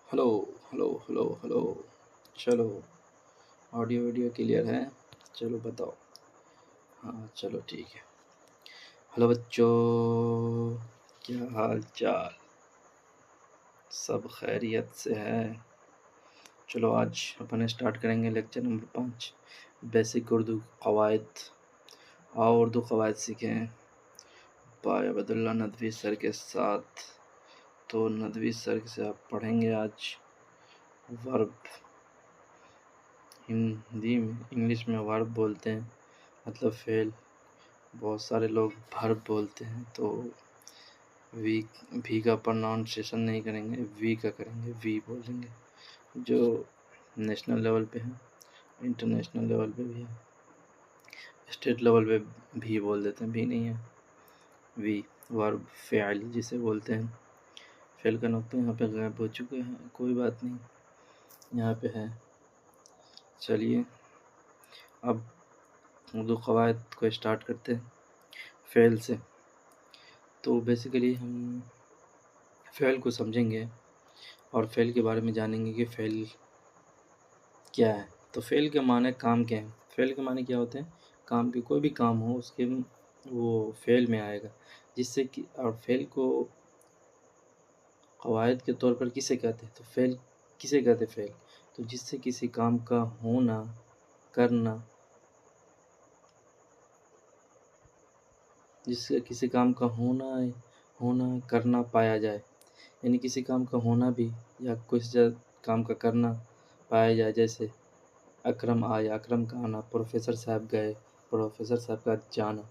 Hello hello hello hello. چلو، audio video clear ہے. چلو بتاؤ. ہاں چلو ٹھیک ہے. ہلو بچوں، کیا حال چال؟ سب خیریت سے ہے؟ چلو آج اپن اسٹارٹ کریں گے لیکچر نمبر 5، بیسک اردو قواعد. آؤ اردو قواعد سیکھیں بھائی عبداللہ ندوی سر کے ساتھ. تو ندوی سر سے آپ پڑھیں گے آج ورب. ہندی میں انگلش میں ورب بولتے ہیں، مطلب فعل. بہت سارے لوگ بھرب بولتے ہیں. تو وی کا پروناؤنسیشن نہیں کریں گے، وی کا کریں گے، وی بولیں گے. جو نیشنل لیول پہ ہے، انٹرنیشنل لیول پہ بھی ہے، اسٹیٹ لیول پہ بھی بول دیتے ہیں، بھی نہیں ہے. وی ورب فعل جسے بولتے ہیں. فعل کا نقطہ یہاں پہ غائب ہو چکے ہیں، کوئی بات نہیں، یہاں پہ ہے. چلیے اب اردو قواعد کو اسٹارٹ کرتے ہیں فعل سے. تو بیسیکلی ہم فعل کو سمجھیں گے اور فعل کے بارے میں جانیں گے کہ فعل کیا ہے. تو فعل کے معنی کام کیا ہیں؟ فعل کے معنی کیا ہوتے ہیں؟ کام کی، کوئی بھی کام ہو اس کے وہ فعل میں آئے گا، جس سے کہ اور فعل کو قواعد کے طور پر کسے کہتے ہیں؟ تو فعل کسے کہتے ہیں؟ فعل تو جس سے کسی کام کا ہونا، کرنا، جس سے کسی کام کا ہونا کرنا پایا جائے. یعنی کسی کام کا ہونا بھی یا کچھ کام کا کرنا پایا جائے. جیسے اکرم آیا، اکرم کا آنا، پروفیسر صاحب گئے، پروفیسر صاحب کا جانا،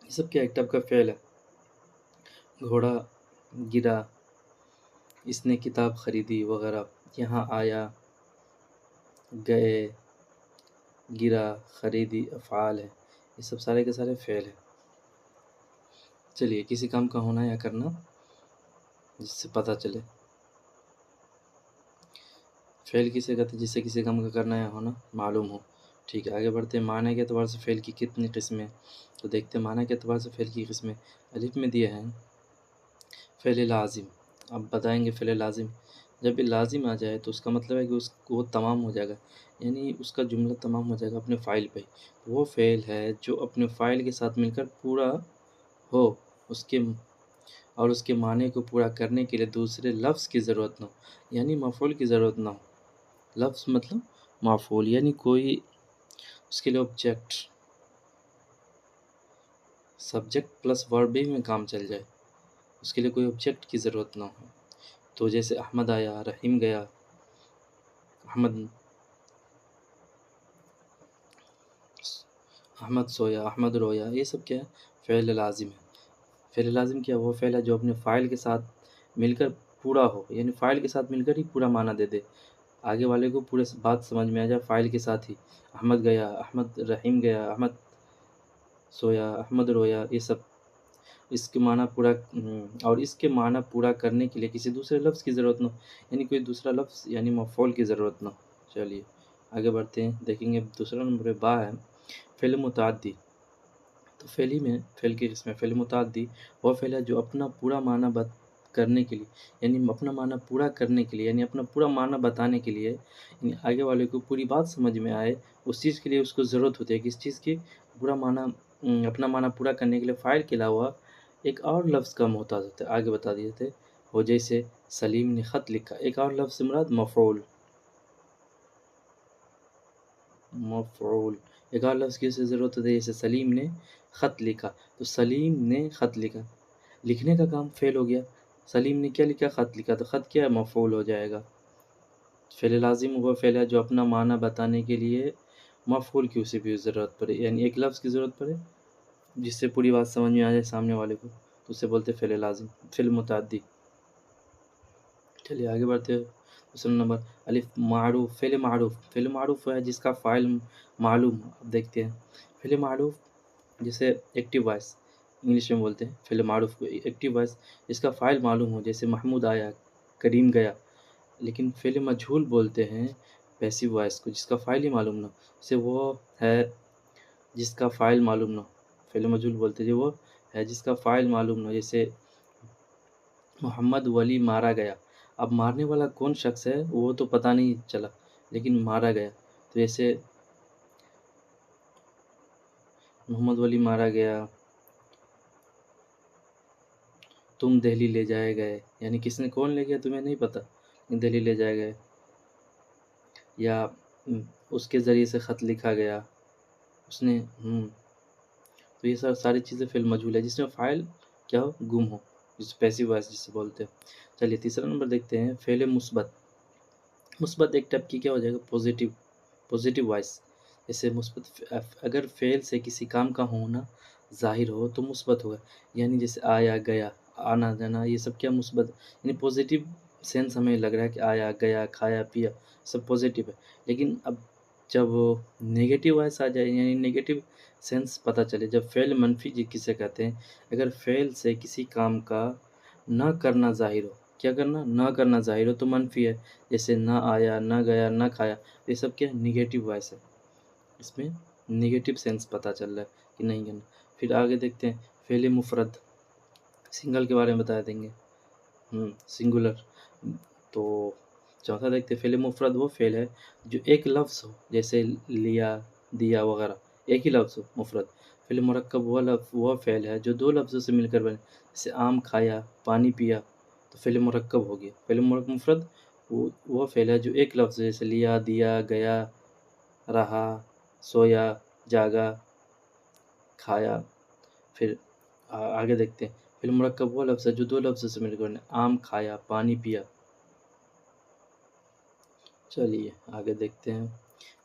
یہ سب کیا ایک ٹائپ کا فعل ہے. گھوڑا گرا، اس نے کتاب خریدی وغیرہ. یہاں آیا، گئے، گرا، خریدی افعال ہے. یہ سب سارے کے سارے فعل ہیں. چلیے کسی کام کا ہونا یا کرنا جس سے پتہ چلے. فعل کسے کہتے ہیں؟ جس سے کسی کام کا کرنا یا ہونا معلوم ہو. ٹھیک ہے، آگے بڑھتے ہیں. معنی کے اعتبار سے فعل کی کتنی قسمیں؟ تو دیکھتے ہیں معنی کے اعتبار سے فعل کی قسمیں. الف میں دیے ہیں فعل لازم. اب بتائیں گے فعل لازم. جب بھی لازم آ جائے تو اس کا مطلب ہے کہ وہ تمام ہو جائے گا، یعنی اس کا جملہ تمام ہو جائے گا اپنے فاعل پہ. وہ فعل ہے جو اپنے فاعل کے ساتھ مل کر پورا ہو، اور اس کے معنی کو پورا کرنے کے لیے دوسرے لفظ کی ضرورت نہ ہو، یعنی مفعول کی ضرورت نہ ہو. لفظ مطلب مفعول، یعنی کوئی اس کے لیے آبجیکٹ، سبجیکٹ پلس ورب بھی میں کام چل جائے، اس کے لیے کوئی آبجیکٹ کی ضرورت نہ ہو. تو جیسے احمد آیا، رحیم گیا، احمد سویا، احمد رویا، یہ سب کیا ہے؟ فعل لازم ہے. فعل لازم کیا؟ وہ فعل ہے جو اپنے فاعل کے ساتھ مل کر پورا ہو، یعنی فاعل کے ساتھ مل کر ہی پورا معنی دے دے، آگے والے کو پورے بات سمجھ میں آ جائے فاعل کے ساتھ ہی. احمد گیا، احمد رحیم گیا، احمد سویا، احمد رویا، یہ سب اس کے معنی پورا اور اس کے معنی پورا کرنے کے لیے کسی دوسرے لفظ کی ضرورت نہ ہو، یعنی کوئی دوسرا لفظ یعنی مفعول کی ضرورت نہ ہو. چلیے آگے بڑھتے ہیں. دیکھیں گے دوسرا نمبر با ہے فعل متعدی. تو فعل ہی میں فعل کی قسم ہے. فعل متعدی وہ فعل ہے جو اپنا پورا معنی کرنے کے لیے، یعنی اپنا معنی پورا کرنے کے لیے، یعنی اپنا پورا معنی بتانے کے لیے، یعنی آگے والے کو پوری بات سمجھ میں آئے، اس چیز کے لیے اس کو ضرورت ہوتی ہے کہ اس چیز کی پورا معنی، اپنا معنی پورا کرنے کے لیے فاعل کے علاوہ ایک اور لفظ کا محتاج ہوتا ہے. آگے بتا دیے تھے وہ جیسے سلیم نے خط لکھا، ایک اور لفظ سے مراد مفعول. ایک اور لفظ کی ضرورت ہوتی ہے، جیسے سلیم نے خط لکھا. تو سلیم نے خط لکھا، لکھنے کا کام فعل ہو گیا. سلیم نے کیا لکھا؟ خط لکھا. تو خط کیا ہے؟ مفعول ہو جائے گا. فعل لازم وہ فعل ہے جو اپنا معنی بتانے کے لیے مفعول کی اسے بھی ضرورت پڑے، یعنی ایک لفظ کی ضرورت پڑے جس سے پوری بات سمجھ میں آ جائے سامنے والے کو، تو اسے بولتے فعل لازم. فعل متعدی. چلیے آگے بڑھتے ہیں. دوسرا نمبر الف معروف. فعل معروف، فعل معروف ہے جس کا فاعل معلوم ہو. اب دیکھتے ہیں فعل معروف، جیسے ایکٹیو وائس انگلش میں بولتے ہیں فعل معروف کو ایکٹیو وائس، جس کا فاعل معلوم ہو. جیسے محمود آیا، کریم گیا. لیکن فعل مجہول بولتے ہیں پیسیو وائس کو، جس کا فاعل ہی معلوم نہ ہو. جیسے وہ ہے جس کا فاعل معلوم نہ ہو. فعل مجہول بولتے ہیں وہ ہے جس کا فاعل معلوم نہ ہو. جیسے محمد ولی مارا گیا. اب مارنے والا کون شخص ہے وہ تو پتہ نہیں چلا، لیکن مارا گیا. تو جیسے محمد ولی مارا گیا، تم دہلی لے جائے گئے، یعنی کس نے کون لے گیا تمہیں نہیں پتہ، دہلی لے جائے گئے. یا اس کے ذریعے سے خط لکھا گیا، اس نے تو یہ ساری چیزیں فعل مجہول ہے جس میں فاعل کیا ہو، گم ہو، جس پیسیو وائس جس سے بولتے ہیں. چلیے تیسرا نمبر دیکھتے ہیں، فعل مثبت. مثبت ایک ٹائپ کی کیا ہو جائے گا، پوزیٹیو وائس. جیسے مثبت اگر فعل سے کسی کام کا ہونا ظاہر ہو تو مثبت ہوگا، یعنی جیسے آیا گیا، آنا جانا، یہ سب کیا مثبت، یعنی پوزیٹیو سینس ہمیں لگ رہا ہے کہ آیا گیا کھایا پیا سب پوزیٹیو ہے. لیکن اب جب نیگیٹو وائس آ جائے، یعنی نیگیٹو سینس پتہ چلے، جب فعل منفی کسے کہتے ہیں، اگر فعل سے کسی کام کا نہ کرنا ظاہر ہو، کیا کرنا، نہ کرنا ظاہر ہو تو منفی ہے. جیسے نہ آیا، نہ گیا، نہ کھایا، یہ سب کیا نیگیٹو وائس ہے، اس میں نیگیٹو سینس پتہ چل رہا ہے کہ نہیں کرنا. پھر آگے دیکھتے ہیں فعل مفرد، سنگل کے بارے میں بتا دیں گے، سنگولر. تو چوتھا دیکھتے ہیں فعل مفرد وہ فعل ہے جو ایک لفظ ہو، جیسے لیا، دیا وغیرہ، ایک ہی لفظ ہو مفرد. فعل مرکب وہ فعل ہے جو دو لفظوں سے مل کر بنے، جیسے آم کھایا، پانی پیا، تو فعل مرکب ہو گیا. فعل مفرد وہ فعل ہے جو ایک لفظ، جیسے لیا، دیا، گیا، رہا، سویا، جاگا، کھایا. پھر آگے دیکھتے ہیں فعل مرکب وہ لفظ ہے جو دو لفظوں سے مل کر بنے، آم کھایا، پانی پیا. چلیے آگے دیکھتے ہیں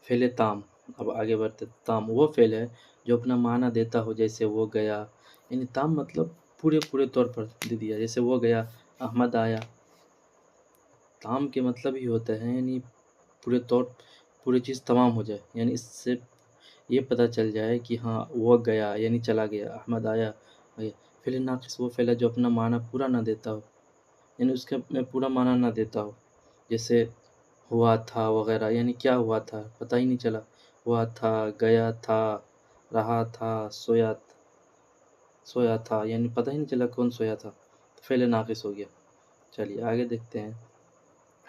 فعل تام. اب آگے بڑھتے، تام وہ فعل ہے جو اپنا معنی دیتا ہو، جیسے وہ گیا، یعنی تام مطلب پورے طور پر دے دیا، جیسے وہ گیا، احمد آیا. تام کے مطلب ہی ہوتا ہے یعنی پوری چیز تمام ہو جائے، یعنی اس سے یہ پتہ چل جائے کہ ہاں وہ گیا یعنی چلا گیا، احمد آیا. فعل ناقص وہ فعل ہے جو اپنا معنی پورا نہ دیتا ہو، یعنی اس کے میں پورا معنی نہ دیتا ہو، جیسے ہوا تھا وغیرہ، یعنی کیا ہوا تھا پتہ ہی نہیں چلا، ہوا تھا، گیا تھا، رہا تھا، سویا تھا، یعنی پتہ ہی نہیں چلا کون سویا تھا، فعل ناقص ہو گیا. چلیے آگے دیکھتے ہیں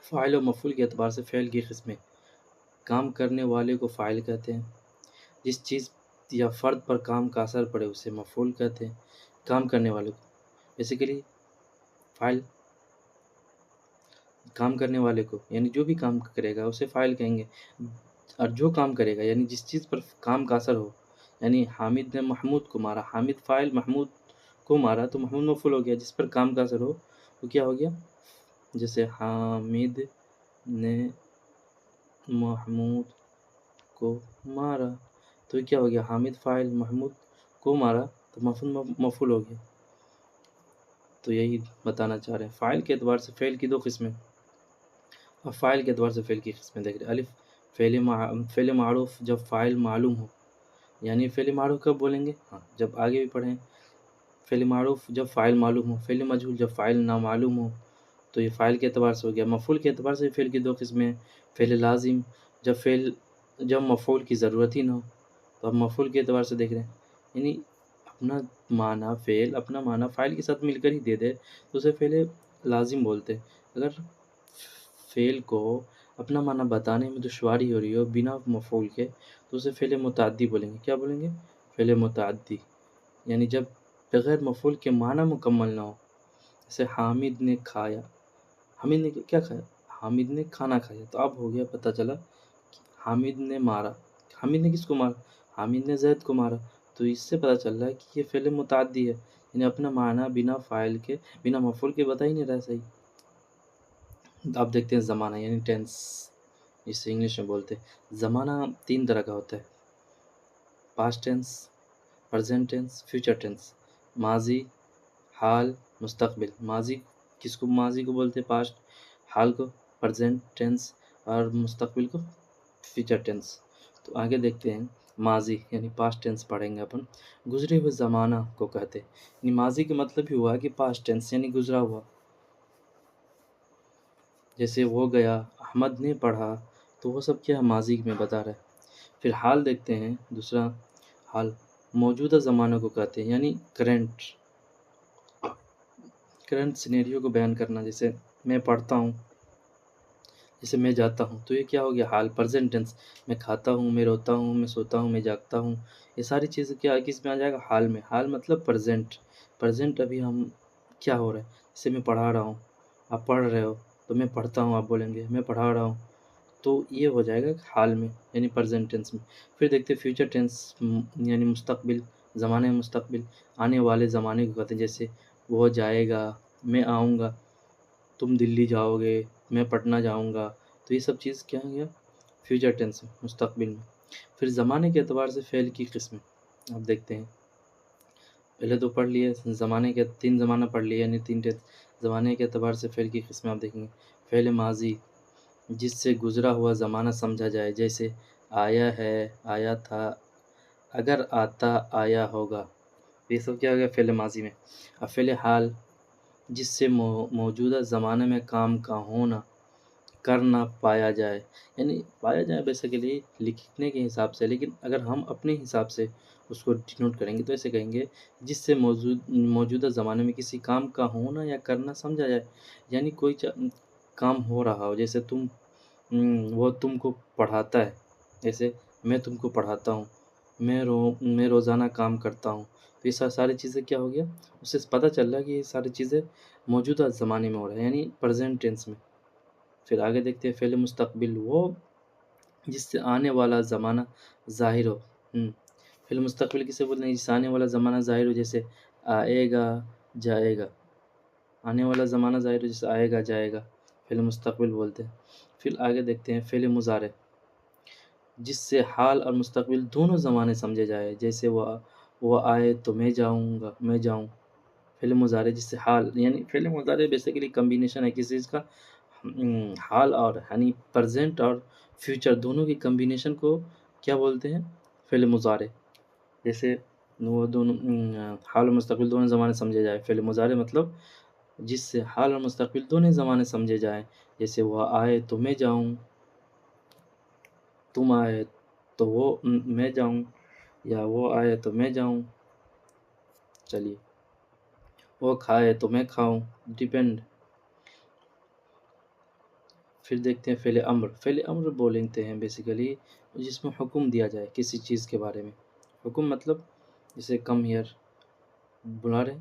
فاعل و مفعول کے اعتبار سے فعل کی قسمیں. کام کرنے والے کو فاعل کہتے ہیں، جس چیز یا فرد پر کام کا اثر پڑے اسے مفعول کہتے ہیں. کام کرنے والے کو بیسیکلی فاعل، کام کرنے والے کو یعنی جو بھی کام کرے گا اسے فاعل کہیں گے. اور جو کام کرے گا یعنی جس چیز پر کام کا اثر ہو، یعنی حامد نے محمود کو مارا، حامد فاعل، محمود کو مارا تو محمود مفعول ہو گیا. جس پر کام کا اثر ہو وہ کیا ہو گیا، جیسے حامد نے محمود کو مارا تو کیا ہو گیا، حامد فاعل، محمود کو مارا تو مفعول ہو گیا. تو یہی بتانا چاہ رہے ہیں. فاعل کے اعتبار سے فعل کی دو قسمیں، اور فاعل کے اعتبار سے فعل کی قسمیں دیکھ رہے. الف فعل معروف جب فاعل معلوم ہو، یعنی فعل معروف کب بولیں گے، ہاں جب آگے بھی پڑھیں. فعل معروف جب فاعل معلوم ہو، فعل مجہول جب فاعل نامعلوم ہو. تو یہ فاعل کے اعتبار سے ہو گیا. مفعول کے اعتبار سے فعل کی دو قسمیں، فعل لازم جب مفعول کی ضرورت ہی نہ ہو. تو اب مفعول کے اعتبار سے دیکھ رہے ہیں، یعنی اپنا معنی فاعل کے ساتھ مل کر ہی دے دے تو اسے فعل لازم بولتے ہیں. اگر فعل کو اپنا معنی بتانے میں دشواری ہو رہی ہو بنا مفعول کے تو اسے فعل متعدی بولیں گے. کیا بولیں گے، فعل متعدی، یعنی جب بغیر مفعول کے معنی مکمل نہ ہو. جیسے حامد نے کھایا، حامد نے کیا کھایا، حامد نے کھانا کھایا. تو اب ہو گیا پتہ چلا کہ حامد نے مارا، حامد نے کس کو مارا، حامد نے زید کو مارا. تو اس سے پتہ چل رہا ہے کہ یہ فعل متعدی ہے، یعنی اپنا معنی بنا فاعل کے بنا مفعول کے بتا ہی نہیں رہا صحیح. آپ دیکھتے ہیں زمانہ یعنی ٹینس، جسے انگلش میں بولتے ہیں. زمانہ تین طرح کا ہوتا ہے، past tense, present tense, future tennis. ماضی، حال، مستقبل. ماضی کو بولتے ہیں پاسٹ، حال کو پریزنٹ ٹینس، اور مستقبل کو فیوچر ٹینس. تو آگے دیکھتے ہیں ماضی یعنی پاسٹ ٹینس پڑھیں گے اپن. گزرے ہوئے زمانہ کو کہتے ہیں، یعنی ماضی کا مطلب ہی ہوا کہ پاسٹ ٹینس یعنی گزرا ہوا. جیسے وہ گیا، احمد نے پڑھا، تو وہ سب کیا ماضی میں بتا رہا ہے. پھر حال دیکھتے ہیں، دوسرا حال موجودہ زمانہ کو کہتے ہیں، یعنی کرنٹ. کرنٹ سینیریو کو بیان کرنا، جیسے میں پڑھتا ہوں، جیسے میں جاتا ہوں، تو یہ کیا ہو گیا؟ حال، پریزنٹ ٹینس۔ میں کھاتا ہوں، میں روتا ہوں، میں سوتا ہوں، میں جاگتا ہوں، یہ ساری چیزیں کیا کس میں آ جائے گا؟ حال میں۔ حال مطلب پریزنٹ، پریزنٹ ابھی ہم کیا ہو رہا ہے؟ جیسے میں پڑھا رہا ہوں، آپ پڑھ رہے ہو، تو میں پڑھتا ہوں، آپ بولیں گے میں پڑھا رہا ہوں، تو یہ ہو جائے گا حال میں، یعنی پریزنٹ ٹینس میں۔ پھر دیکھتے ہیں فیوچر ٹینس، یعنی مستقبل، زمانے میں مستقبل، آنے والے زمانے کو کہتے ہیں، جیسے وہ جائے گا، میں آؤں گا، تم دلی جاؤ گے، میں پٹنہ جاؤں گا، تو یہ سب چیز کیا ہے؟ فیوچر ٹینس میں، مستقبل میں۔ پھر زمانے کے اعتبار سے فعل کی قسمیں آپ دیکھتے ہیں، پہلے تو پڑھ لیے زمانے کے 3 زمانہ پڑھ لیے، یعنی 3 ٹینس۔ زمانے کے اعتبار سے فعل کی قسمیں آپ دیکھیں گے، فعل ماضی جس سے گزرا ہوا زمانہ سمجھا جائے، جیسے آیا ہے، آیا تھا، اگر آتا، آیا ہوگا، یہ سب کیا ہو گیا؟ فعل ماضی میں۔ اب فعل حال جس سے موجودہ زمانے میں کام کا ہونا، کرنا پایا جائے، یعنی پایا جائے بیسیکلی لکھنے کے حساب سے، لیکن اگر ہم اپنے حساب سے اس کو ڈینوٹ کریں گے تو ایسے کہیں گے، جس سے موجودہ زمانے میں کسی کام کا ہونا یا کرنا سمجھا جائے، یعنی کوئی کام ہو رہا ہو، جیسے وہ تم کو پڑھاتا ہے، جیسے میں تم کو پڑھاتا ہوں، میں روزانہ کام کرتا ہوں، تو یہ ساری چیزیں کیا ہو گیا؟ اس سے پتہ چل رہا ہے کہ یہ ساری چیزیں موجودہ زمانے میں ہو رہا ہے، یعنی پریزنٹ ٹینس میں۔ پھر آگے دیکھتے ہیں فعل مستقبل، وہ جس سے آنے والا زمانہ ظاہر ہو۔ فعل مستقبل کسے بولتے ہیں؟ جس سے آنے والا زمانہ ظاہر ہو، جیسے آئے گا، جائے گا، آنے والا زمانہ ظاہر ہو جیسے آئے گا، جائے گا، فعل مستقبل بولتے ہیں۔ پھر آگے دیکھتے ہیں فعل مضارع، جس سے حال اور مستقبل دونوں زمانے سمجھے جائے، جیسے وہ آئے تو میں جاؤں گا، میں جاؤں۔ فعل مضارع جس سے حال، یعنی فعل مضارع بیسیکلی کمبینیشن ہے کسی چیز کا، حال اور یعنی پریزنٹ اور فیوچر دونوں کی کمبینیشن کو کیا بولتے ہیں؟ فعل مضارع۔ جیسے وہ دونوں حال اور مستقبل دونوں زمانے سمجھے جائے، فعل مضارع مطلب جس سے حال اور مستقبل دونوں زمانے سمجھے جائیں، جیسے وہ آئے تو میں جاؤں، تم آئے تو میں جاؤں، یا وہ آئے تو میں جاؤں۔ چلیے، وہ کھائے تو میں کھاؤں، ڈیپینڈ۔ پھر دیکھتے ہیں فعل امر، فعل امر بولتے ہیں بیسیکلی جس میں حکم دیا جائے کسی چیز کے بارے میں۔ حکم مطلب جیسے کم ہیئر، بلا رہے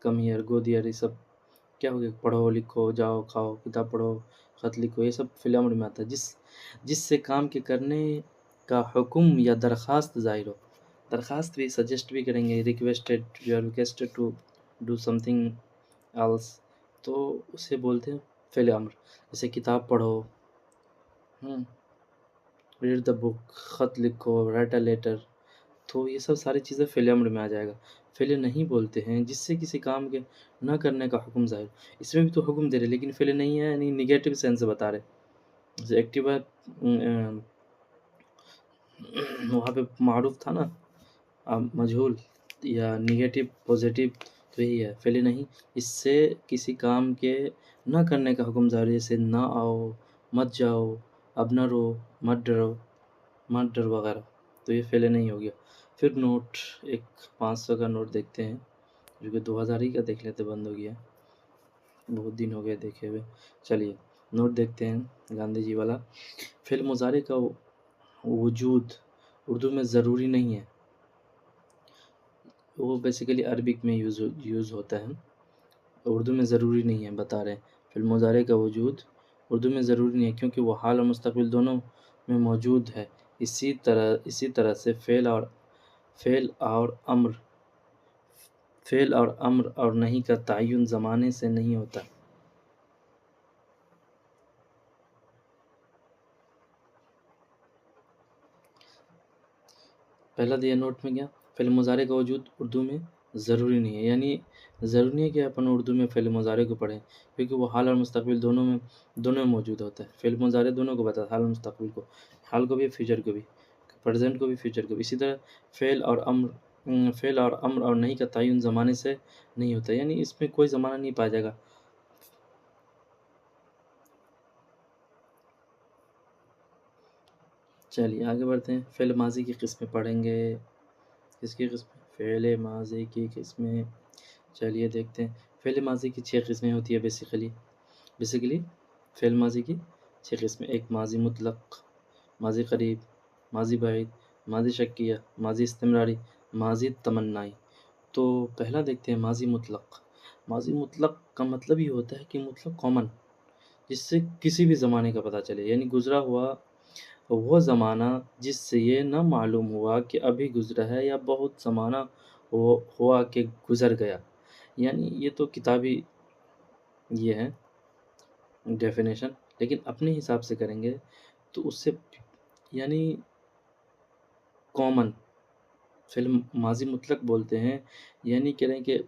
کم ہیئر، گو دیئر، یہ سب کیا ہو گیا؟ پڑھو، لکھو، جاؤ، کھاؤ، کتاب پڑھو، خط لکھو، یہ سب فعل امر میں آتا ہے، جس سے کام کے کرنے کا حکم یا درخواست ظاہر ہو۔ درخواست بھی، سجیسٹ بھی کریں گے، requested, you are requested to do something else, تو اسے بولتے ہیں فعل امر۔ جیسے کتاب پڑھو، ریڈ دا بک، خط لکھو، رائٹ اے لیٹر، تو یہ سب ساری چیزیں فعل امر میں آ جائے گا۔ فعل نہیں بولتے ہیں جس سے کسی کام کے نہ کرنے کا حکم ظاہر، اس میں بھی تو حکم دے رہے لیکن فعل نہیں ہے، یعنی نگیٹو سینس سے بتا رہے۔ جیسے ایکٹیو ہے، وہاں پہ معروف تھا نا، مجہول، یا نگیٹو پازیٹیو، تو یہی ہے فعل نہیں، اس سے کسی کام کے نہ کرنے کا حکم ظاہر، جیسے نہ آؤ، مت جاؤ، اب نہ رو، مت ڈرو، مت ڈر وغیرہ، تو یہ فعل نہیں ہو گیا۔ پھر نوٹ، ایک 500 کا نوٹ دیکھتے ہیں، جو کہ 2000 ہی کا دیکھ لیتے، بند ہو گیا، بہت دن ہو گئے دیکھے ہوئے۔ چلیے نوٹ دیکھتے ہیں، گاندھی جی والا۔ فعل مضارع کا وجود اردو میں ضروری نہیں ہے، وہ بیسیکلی عربک میں یوز ہوتا ہے، اردو میں ضروری نہیں ہے، بتا رہے ہیں فعل مضارع کا وجود اردو میں ضروری نہیں ہے، کیونکہ وہ حال اور مستقبل دونوں میں موجود ہے۔ اسی طرح سے فعل اور امر اور نہیں کا تعین زمانے سے نہیں ہوتا۔ پہلا دیا نوٹ میں کیا؟ فعل مضارع کا وجود اردو میں ضروری نہیں ہے، یعنی ضروری نہیں ہے کہ اپن اردو میں فعل مضارع کو پڑھیں، کیونکہ وہ حال اور مستقبل دونوں میں موجود ہوتا ہے۔ فعل مضارع دونوں کو بتاتا ہے، حال اور مستقبل کو، حال کو بھی، فیوچر کو بھی، پریزنٹ کو بھی، فیوچر کو بھی۔ اسی طرح فعل اور امر اور نہیں کا تعین زمانے سے نہیں ہوتا، یعنی اس میں کوئی زمانہ نہیں پایا جائے گا۔ چلیے آگے بڑھتے ہیں، فعل ماضی کی قسمیں پڑھیں گے۔ کس کی قسمیں؟ فعل ماضی کی قسمیں۔ چلیے دیکھتے ہیں، فعل ماضی کی 6 قسمیں ہوتی ہے بیسیکلی فعل ماضی کی 6 قسمیں. ایک ماضی مطلق، ماضی قریب، ماضی بعید، ماضی شکیہ، ماضی استمراری، ماضی تمنائی. تو پہلا دیکھتے ہیں ماضی مطلق. ماضی مطلق کا مطلب یہ ہوتا ہے کہ مطلق کامن، جس سے کسی بھی زمانے کا پتہ چلے، یعنی گزرا ہوا وہ زمانہ جس سے یہ نہ معلوم ہوا کہ ابھی گزرا ہے یا بہت زمانہ ہوا کہ گزر گیا. یعنی یہ تو کتابی یہ ہے ڈیفینیشن، لیکن اپنے حساب سے کریں گے تو اس سے یعنی کامن فعل ماضی مطلق بولتے ہیں. یعنی کہہ رہے ہیں کہ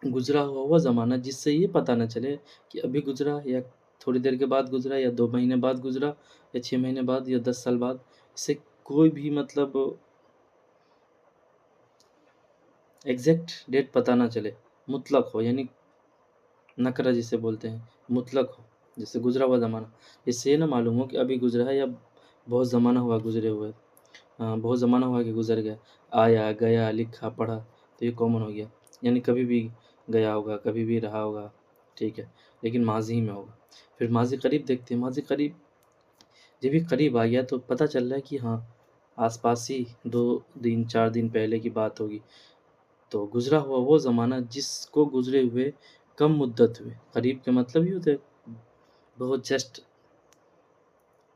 گزرا ہوا وہ زمانہ جس سے یہ پتہ نہ چلے کہ ابھی گزرا یا تھوڑی دیر کے بعد گزرا یا 2 مہینے بعد گزرا یا 6 مہینے بعد یا 10 سال بعد. اس سے کوئی بھی مطلب ایگزیکٹ ڈیٹ پتہ نہ چلے، مطلق ہو، یعنی نکرہ جسے بولتے ہیں، مطلق ہو، جس سے گزرا ہوا زمانہ، اس سے یہ نہ معلوم ہو کہ ابھی گزرا ہے یا بہت زمانہ ہوا گزرے ہوئے. بہت زمانہ ہوا کہ گزر گیا. آیا، گیا، لکھا، پڑھا، تو یہ کامن ہو گیا، یعنی کبھی بھی گیا ہوگا، کبھی بھی رہا ہوگا، ٹھیک ہے، لیکن ماضی میں ہوگا. پھر ماضی قریب دیکھتے ہیں. ماضی قریب جب بھی قریب آ گیا تو پتہ چل رہا ہے کہ ہاں آس پاس ہی 2 دن 4 دن پہلے کی بات ہوگی. تو گزرا ہوا وہ زمانہ جس کو گزرے ہوئے کم مدت ہوئے. قریب کا مطلب ہی ہوتا ہے بہت جسٹ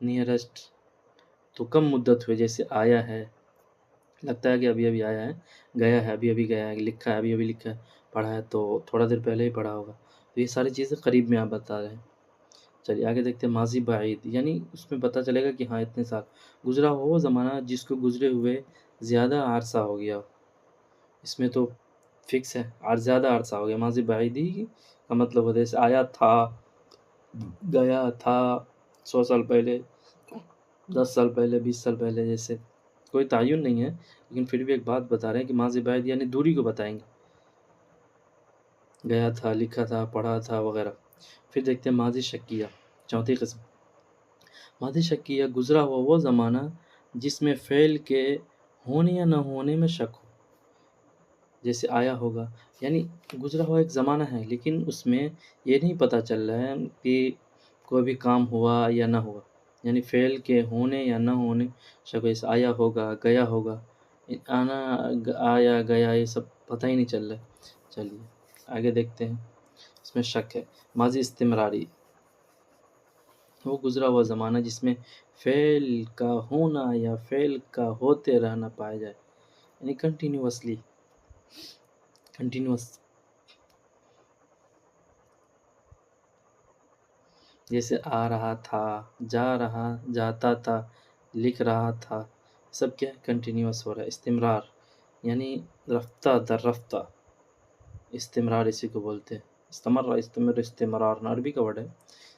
نیئرسٹ. تو کم مدت ہوئے، جیسے آیا ہے، لگتا ہے کہ ابھی ابھی آیا ہے، گیا ہے، ابھی ابھی گیا ہے، لکھا ہے، ابھی ابھی لکھا ہے، پڑھا ہے تو تھوڑا دیر پہلے ہی پڑھا ہوگا. تو یہ ساری چیزیں قریب میں آپ بتا رہے ہیں. چلیے آگے دیکھتے ہیں ماضی بعید. یعنی اس میں پتہ چلے گا کہ ہاں اتنے سال گزرا ہوا وہ زمانہ جس کو گزرے ہوئے زیادہ عرصہ ہو گیا. اس میں تو فکس ہے، زیادہ عرصہ ہو گیا. ماضی بعید ہی کا مطلب ہوتا ہے جیسے آیا تھا، گیا تھا 100 سال پہلے، 10 سال پہلے، 20 سال پہلے. جیسے کوئی تعین نہیں ہے، لیکن پھر بھی ایک بات بتا رہے ہیں کہ ماضی بعید یعنی دوری کو بتائیں گے. گیا تھا، لکھا تھا، پڑھا تھا وغیرہ. پھر دیکھتے ہیں ماضی شکیہ، چوتھی قسم. ماضی شکیہ گزرا ہوا وہ زمانہ جس میں فعل کے ہونے یا نہ ہونے میں شک ہو. جیسے آیا ہوگا، یعنی گزرا ہوا ایک زمانہ ہے، لیکن اس میں یہ نہیں پتہ چل رہا ہے کہ کوئی بھی کام ہوا یا نہ ہوا. یعنی فعل کے ہونے یا نہ ہونے شک. جیسے آیا ہوگا، گیا ہوگا، آنا، آیا گیا، یہ سب پتہ ہی نہیں چل رہا. چلیے آگے دیکھتے ہیں. اس میں شک ہے. ماضی استمراری وہ گزرا ہوا زمانہ جس میں فعل کا ہونا یا فعل کا ہوتے رہنا پایا جائے، یعنی کنٹینیوس. جیسے آ رہا تھا، جاتا تھا، لکھ رہا تھا، سب کیا کنٹینیوس ہو رہا ہے. استمرار یعنی رفتہ در رفتہ، استمرار اسی کو بولتے ہیں. استمرار عربی کا ورڈ ہے.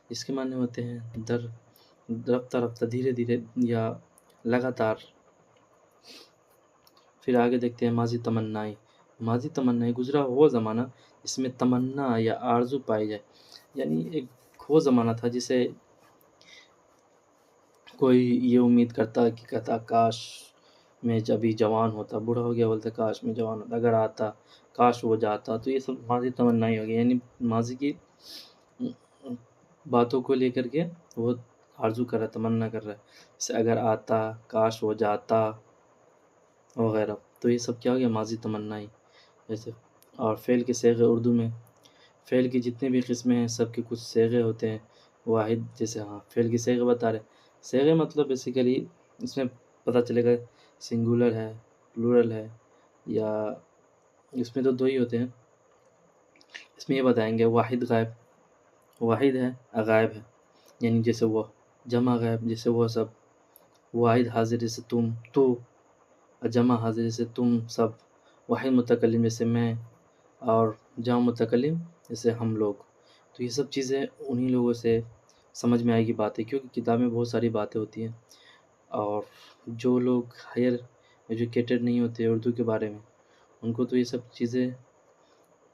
اس کے معنی ہوتے ہیں رفتہ رفتہ، دھیرے دھیرے یا لگاتار. پھر آگے دیکھتے ہیں ماضی تمنائی. ماضی تمنائی گزرا وہ زمانہ جس میں تمنا یا آرزو پائی جائے. یعنی ایک وہ زمانہ تھا جسے کوئی یہ امید کرتا کہ کہتا کاش میں جبھی جوان ہوتا، بوڑھا ہو گیا بولتا کاش میں جوان ہوتا، اگر آتا، کاش وہ جاتا. تو یہ سب ماضی تمنائی ہو گئی، یعنی ماضی کی باتوں کو لے کر کے وہ آرزو کر رہا ہے، تمنا کر رہا ہے. جیسے اگر آتا، کاش وہ جاتا وغیرہ. تو یہ سب کیا ہو گیا ماضی تمنائی. جیسے اور فعل کے صیغے اردو میں فعل کی جتنی بھی قسمیں ہیں سب کے کچھ صیغے ہوتے ہیں واحد. جیسے فعل کی صیغے بتا رہے. صیغے مطلب بیسیکلی اس میں پتہ چلے گا سنگولر ہے، پلورل ہے، یا اس میں تو 2 ہی ہوتے ہیں. اس میں یہ بتائیں گے واحد غائب. واحد ہے، غائب ہے، یعنی جیسے وہ. جمع غائب جیسے وہ سب. واحد حاضر جیسے تم، تو. جمع حاضر جیسے تم سب. واحد متکلم جیسے میں، اور جمع متکلم جیسے ہم لوگ. تو یہ سب چیزیں انہی لوگوں سے سمجھ میں آئے گی باتیں، کیونکہ کتاب میں بہت ساری باتیں ہوتی ہیں. اور جو لوگ ہائر ایجوکیٹڈ نہیں ہوتے اردو کے بارے میں، ان کو تو یہ سب چیزیں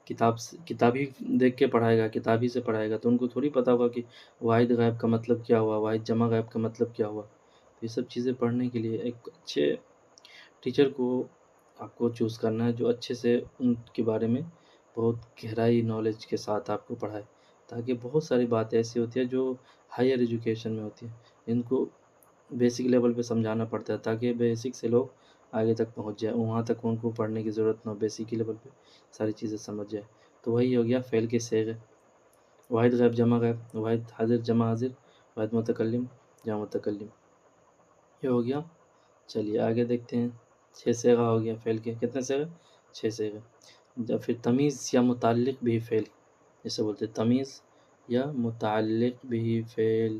کتابی دیکھ کے پڑھائے گا، کتابی سے پڑھائے گا، تو ان کو تھوڑی پتہ ہوگا کہ واحد غائب کا مطلب کیا ہوا، واحد جمع غائب کا مطلب کیا ہوا. تو یہ سب چیزیں پڑھنے کے لیے ایک اچھے ٹیچر کو آپ کو چوز کرنا ہے جو اچھے سے ان کے بارے میں بہت گہرائی نالج کے ساتھ آپ کو پڑھائے، تاکہ بہت ساری باتیں ایسی ہوتی ہیں جو ہائر ایجوکیشن میں ہوتی ہیں، ان کو بیسک لیول پہ سمجھانا پڑتا ہے، تاکہ بیسک سے لوگ آگے تک پہنچ جائے، وہاں تک ان کو پڑھنے کی ضرورت نہ ہو، بیسک لیول پہ ساری چیزیں سمجھ جائے۔ تو وہی ہو گیا فعل کے صیغے: واحد غائب جمع غائب، واحد حاضر جمع حاضر، واحد متکلم جمع متکلم، یہ ہو گیا۔ چلیے آگے دیکھتے ہیں۔ 6 صیغہ ہو گیا فعل کے، کتنے صیغے؟ 6 صیغے۔ جب پھر تمیز یا متعلق بھی فعل، جسے بولتے ہیں تمیز یا متعلق بھی فعل،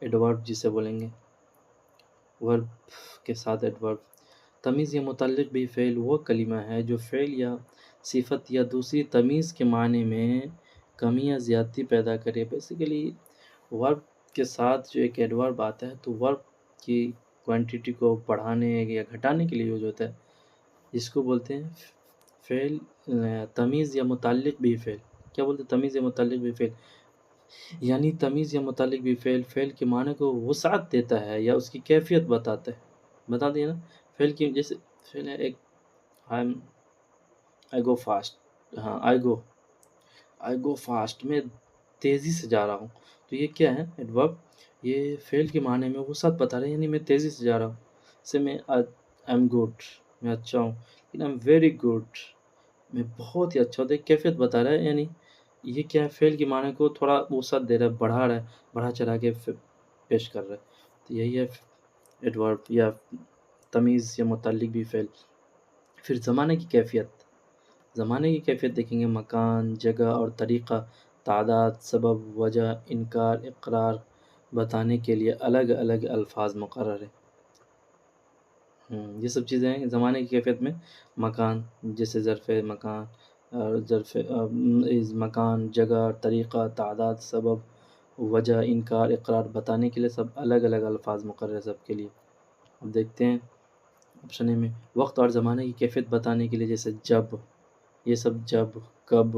ایڈورب جسے بولیں گے، ورب کے ساتھ ایڈورب۔ تمیز یا متعلق بھی فعل وہ کلمہ ہے جو فعل یا صفت یا دوسری تمیز کے معنی میں کمی یا زیادتی پیدا کرے۔ بیسیکلی ورب کے ساتھ جو ایک ایڈورب آتا ہے تو ورب کی کوانٹیٹی کو بڑھانے یا گھٹانے کے لیے یوز ہوتا ہے، جس کو بولتے ہیں فعل تمیز یا متعلق بھی فعل۔ کیا بولتے ہیں؟ تمیز یا متعلق بھی فعل، یعنی تمیز یا متعلق بھی فعل فعل کے معنی کو وسعت دیتا ہے یا اس کی کیفیت بتاتا ہے۔ بتا دیا نا، فعل کی جیسے فعل ہے ایک آئی گو فاسٹ، ہاں آئی گو فاسٹ، میں تیزی سے جا رہا ہوں، تو یہ کیا ہے؟ ایڈورب۔ یہ فعل کے معنی میں وسعت بتا رہا ہے، یعنی میں تیزی سے جا رہا ہوں۔ جیسے میں آئی ایم گڈ، میں اچھا ہوں، لیکن آئی ایم ویری گڈ، میں بہت ہی اچھا ہوں، تو ایک کیفیت بتا رہا ہے، یعنی یہ کیا ہے؟ فعل کے معنی کو تھوڑا وسعت دے رہا ہے، بڑھا رہا ہے، بڑھا چڑھا کے پیش کر رہا ہے۔ تو یہی ہے ایڈورب یا تمیز یا متعلق بھی فعل۔ پھر زمانے کی کیفیت، زمانے کی کیفیت دیکھیں گے: مکان، جگہ اور طریقہ، تعداد، سبب، وجہ، انکار، اقرار بتانے کے لیے الگ الگ الفاظ مقرر ہیں۔ یہ سب چیزیں ہیں زمانے کی کیفیت میں۔ مکان جیسے ظرف مکان، اور ظرف مکان، جگہ، طریقہ، تعداد، سبب، وجہ، انکار، اقرار بتانے کے لیے سب الگ الگ الفاظ مقرر ہیں سب کے لیے۔ اب دیکھتے ہیں آپشن اے میں: وقت اور زمانے کی کیفیت بتانے کے لیے، جیسے جب، یہ سب جب، کب،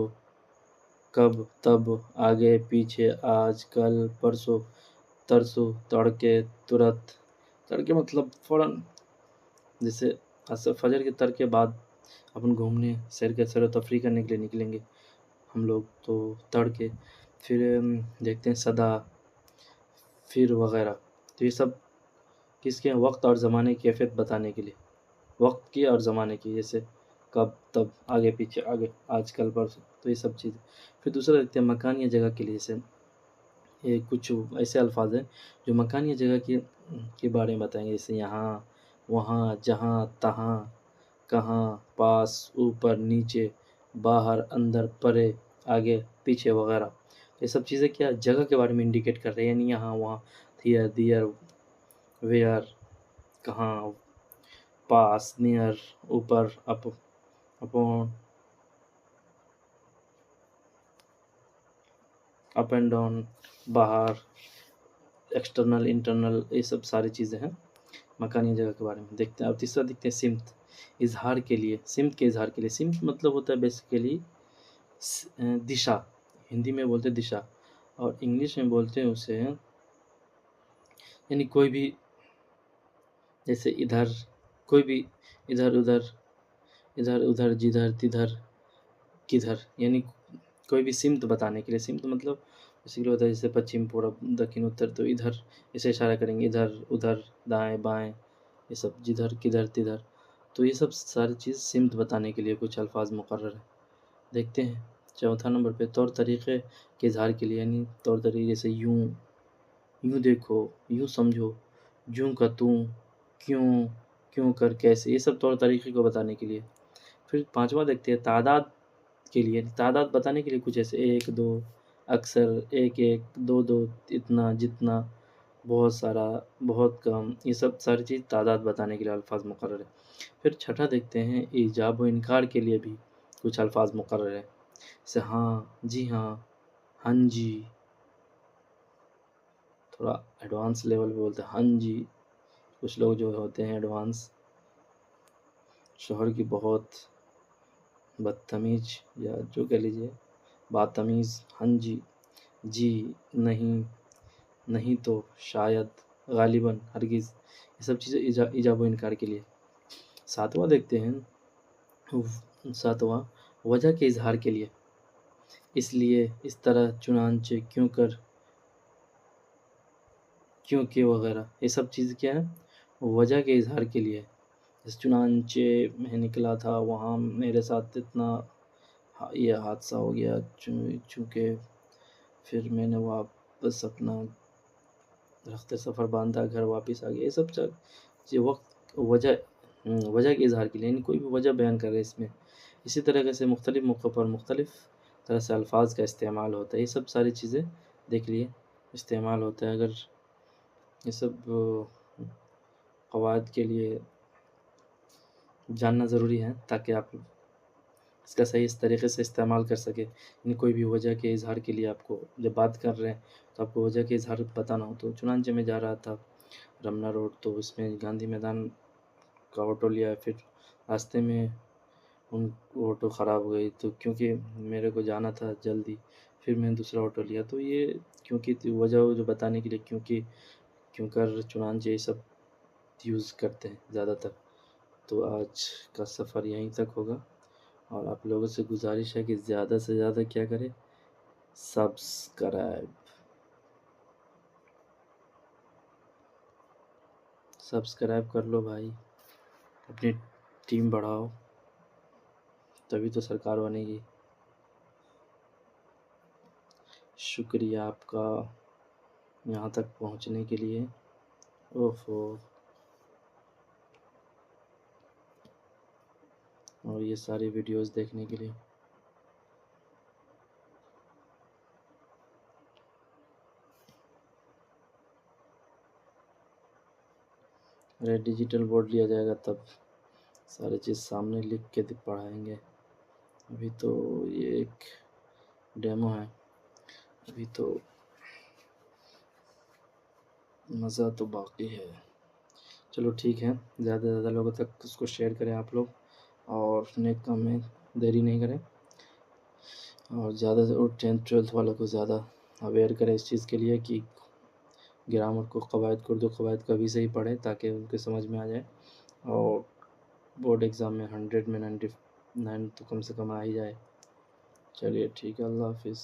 کب، تب، آگے، پیچھے، آج، کل، پرسوں، ترسوں، تڑکے، ترت۔ تڑکے مطلب فوراً، جیسے فجر کے تڑکے بعد اپن گھومنے سیر و تفریح کرنے کے لیے نکلیں گے ہم لوگ، تو تڑکے۔ پھر دیکھتے ہیں صدا، پھر وغیرہ۔ تو یہ سب کس کے ہیں؟ وقت اور زمانے کی کیفیت بتانے کے لیے، وقت کی اور زمانے کی، جیسے کب، تب، آگے، پیچھے، آگے، آج، کل، پرسوں، تو یہ سب چیزیں۔ پھر دوسرا دیکھتے ہیں مکان یا جگہ کے لیے، جیسے یہ کچھ ایسے الفاظ ہیں جو مکان یا جگہ کے بارے میں بتائیں گے، جیسے یہاں، وہاں، جہاں، تہاں، کہاں، پاس، اوپر، نیچے، باہر، اندر، پرے، آگے، پیچھے وغیرہ۔ یہ سب چیزیں کیا جگہ کے بارے میں انڈیکیٹ کر رہے ہیں، یعنی یہاں، وہاں، ہیئر، دیئر، ویئر، کہاں، پاس، نیئر، اوپر، اپ، اپون، اپ اینڈ ڈاؤن، باہر، ایکسٹرنل، انٹرنل، یہ سب ساری چیزیں ہیں مکانی جگہ کے بارے میں۔ دیکھتے ہیں اب تیسرا دیکھتے ہیں سمت، اظہار کے لیے، سمت کے اظہار کے لیے۔ سمت مطلب ہوتا ہے بیسیکلی دشا، ہندی میں بولتے ہیں دشا، اور انگلش میں بولتے ہیں اسے، یعنی کوئی بھی، جیسے ادھر، کوئی بھی، ادھر ادھر، ادھر ادھر، جدھر تدھر، کدھر، یعنی کوئی بھی سمت بتانے کے لیے۔ سمت مطلب بیسیکلی ہوتا ہے جیسے پچھم، پورب، دکن، اتر، تو ادھر اسے اشارہ کریں گے، ادھر ادھر، دائیں بائیں، یہ سب، جدھر کدھر تدھر۔ تو یہ سب ساری چیز سمت بتانے کے لیے کچھ الفاظ مقرر ہیں۔ دیکھتے ہیں چوتھا نمبر پہ طور طریقے کے اظہار کے لیے، یعنی طور طریقے جیسے یوں، یوں دیکھو، یوں سمجھو، جوں کا توں، کیوں، کیوں کر، کیسے، یہ سب طور طریقے کو بتانے کے لیے۔ پھر پانچواں دیکھتے ہیں تعداد کے لیے، تعداد بتانے کے لیے کچھ ایسے: ایک، دو، اکثر، ایک ایک، دو دو، اتنا، جتنا، بہت سارا، بہت کم، یہ سب ساری چیز تعداد بتانے کے لیے الفاظ مقرر ہیں۔ پھر چھٹا دیکھتے ہیں ایجاب و انکار کے لیے بھی کچھ الفاظ مقرر ہیں، جیسے ہاں، جی ہاں، ہاں جی، تھوڑا ایڈوانس لیول پہ بولتے ہیں ہاں جی، کچھ لوگ جو ہوتے ہیں ایڈوانس، شوہر کی بہت بدتمیز، یا جو کہہ لیجیے بدتمیز، ہاں جی، جی، نہیں، نہیں تو، شاید، غالباً، ہرگز، یہ سب چیزیں ایجاب و انکار کے لیے۔ ساتواں دیکھتے ہیں، ساتواں وجہ کے اظہار کے لیے، اس لیے اس طرح، چنانچہ، کیوں کر، کیونکہ وغیرہ، یہ سب چیز کیا ہے؟ وجہ کے اظہار کے لیے. جس چنانچہ میں نکلا تھا وہاں میرے ساتھ اتنا یہ حادثہ ہو گیا، چونکہ پھر میں نے واپس اپنا رخت سفر باندھا، گھر واپس آ گیا. یہ سب یہ وقت وجہ کے اظہار کے لیے، یعنی کوئی بھی وجہ بیان کر رہے اس میں. اسی طریقے سے مختلف موقعوں پر مختلف طرح سے الفاظ کا استعمال ہوتا ہے. یہ سب ساری چیزیں دیکھ لیے استعمال ہوتا ہے. اگر یہ سب قواعد کے لیے جاننا ضروری ہے تاکہ آپ اس کا صحیح اس طریقے سے استعمال کر سکے. یعنی کوئی بھی وجہ کے اظہار کے لیے آپ کو جب بات کر رہے ہیں تو آپ کو وجہ کے اظہار بتانا ہو. تو چنانچہ میں جا رہا تھا رمنا روڈ، تو اس میں گاندھی میدان کا آٹو لیا. پھر راستے میں آٹو خراب ہو گئی، تو کیونکہ میرے کو جانا تھا جلدی، پھر میں نے دوسرا آٹو لیا. تو یہ کیونکہ وجہ جو بتانے کے لیے کیوں کر، چنانچہ یہ سب یوز کرتے ہیں زیادہ تر. تو آج کا سفر یہیں تک ہوگا، اور آپ لوگوں سے گزارش ہے کہ زیادہ سے زیادہ کیا کریں، سبسکرائب کر لو بھائی، اپنی ٹیم بڑھاؤ، تبھی تو سرکار بنے گی. شکریہ آپ کا یہاں تک پہنچنے کے لیے. اور یہ ساری ویڈیوز دیکھنے کے لیے. ارے ڈیجیٹل بورڈ لیا جائے گا تب ساری چیز سامنے لکھ کے پڑھائیں گے. ابھی تو یہ ایک ڈیمو ہے، ابھی تو مزہ تو باقی ہے. چلو ٹھیک ہے، زیادہ سے زیادہ لوگوں تک اس کو شیئر کریں آپ لوگ، اور نیک کام میں دیری نہیں کریں، اور زیادہ سے 10th-12th والوں کو زیادہ اویئر کریں اس چیز کے لیے کہ گرامر کو، قواعد کو، اردو قواعد کو ابھی سے ہی پڑھیں تاکہ ان کے سمجھ میں آ جائے، اور بورڈ ایگزام میں 100 میں 99 تو کم سے کم آ ہی جائے. چلیے ٹھیک ہے، اللہ حافظ.